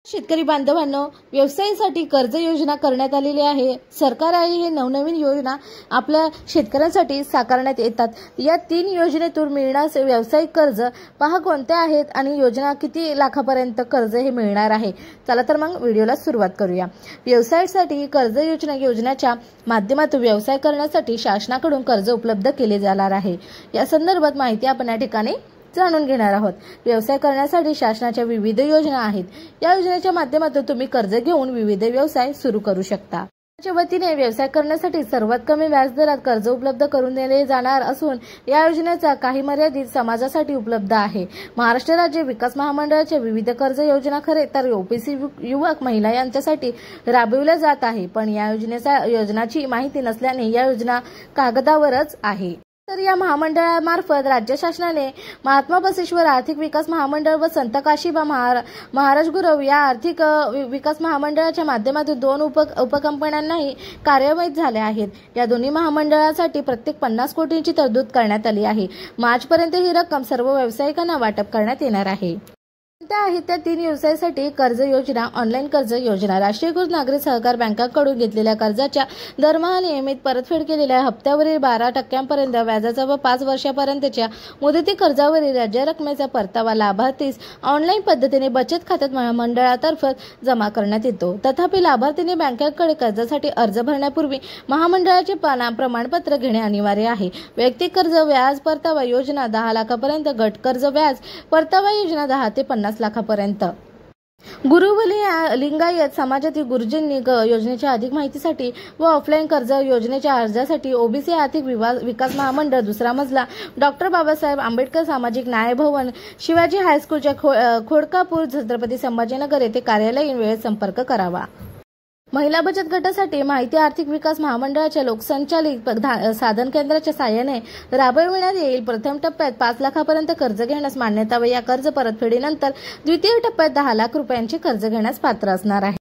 शेतकरी बांधवांनो, व्यवसायासाठी कर्ज योजना करण्यात आलेली आहे। सरकार आहे हे नवनवीन योजना आपल्या शेतकऱ्यांसाठी साकारण्यात येतात। या 3 योजनेतून मिळणारे व्यावसायिक कर्ज पहा कोणते आहेत आणि योजना किती लाखापर्यंत कर्ज हे मिळणार आहे। चला तर मग व्हिडिओला सुरुवात करूया। व्यवसायासाठी कर्ज योजनेच्या माध्यमातून व्यवसाय करण्यासाठी शासनाकडून कर्ज उपलब्ध केले जाणार आहे। या संदर्भात माहिती आपण या ठिकाणी जाणून घेणार आहोत। व्यवसाय करण्यासाठी शासनाच्या विविध योजना आहेत। या योजनेच्या माध्यमातून तुम्ही कर्ज घेऊन विविध व्यवसाय सुरू करू शकता। च्या वतीने व्यवसाय करण्यासाठी सर्वात कमी व्याजदरात कर्ज उपलब्ध करून दिले जाणार असून या योजनेचा काही मर्यादित समाजासाठी उपलब्ध आहे। महाराष्ट्र राज्य विकास महामंडळाच्या विविध कर्ज योजना खरे तर ओबीसी युवक महिला यांच्यासाठी राबविल्या जात आहे, पण या योजनाची माहिती नसल्याने या योजना कागदावरच आहे। तर या महामंडळामार्फत राज्य शासनाने महात्मा बसवेश्वर आर्थिक विकास महामंडळ व संत काशीबा महाराज गुरव या आर्थिक विकास महामंडळाच्या माध्यमातून 2 उपकंपन्यांनाही कार्यान्वित झाले आहेत। या दोन्ही महामंडळासाठी प्रत्येक 50 कोटींची तरतूद करण्यात आली आहे। मार्चपर्यंत ही रक्कम सर्व व्यावसायिकांना वाटप करण्यात येणार आहे। त्या आहेत त्या 3 व्यवसायासाठी कर्ज योजना। ऑनलाईन कर्ज योजना राष्ट्रीयकृत नागरिक सहकार बँकांकडून घेतलेल्या कर्जाच्या दरमहा नियमित परतफेड केलेल्या हप्त्यावरील 12% व्याजाचा व 5 वर्षापर्यंतच्या मुदती कर्जावरील राज्य रकमेचा परतावा लाभार्थीस ऑनलाईन पद्धतीने बचत खात्यात मंडळातर्फे जमा करण्यात येतो। तथापि लाभार्थीने बँकेकडे कर्जासाठी अर्ज भरण्यापूर्वी महामंडळाचे प्रमाणपत्र घेणे अनिवार्य आहे। वैयक्तिक कर्ज व्याज परतावा योजना 10 लाखापर्यंत, गट कर्ज व्याज परतावा योजना 10 ते 50 लाखापर्यंत। गुरुवली लिंगायत समाजातील गुरुजींनी योजनेच्या अधिक माहितीसाठी व ऑफलाईन कर्ज योजनेच्या अर्जासाठी ओबीसी आर्थिक विकास महामंडळ, 2रा मजला, डॉक्टर बाबासाहेब आंबेडकर सामाजिक न्याय भवन, शिवाजी हायस्कूलच्या खोडकापूर, छत्रपती संभाजीनगर येथे कार्यालयीन वेळेत संपर्क करावा। महिला बचत गटासाठी माहिती आर्थिक विकास महामंडळाच्या लोकसंचालित साधन केंद्राच्या साहाय्याने राबविण्यात येईल। प्रथम टप्प्यात 5 लाखापर्यंत कर्ज घेण्यास मान्यता व या कर्ज परतफेडीनंतर द्वितीय टप्प्यात 10 लाख रुपयांचे कर्ज घेण्यास पात्र असणार आहे।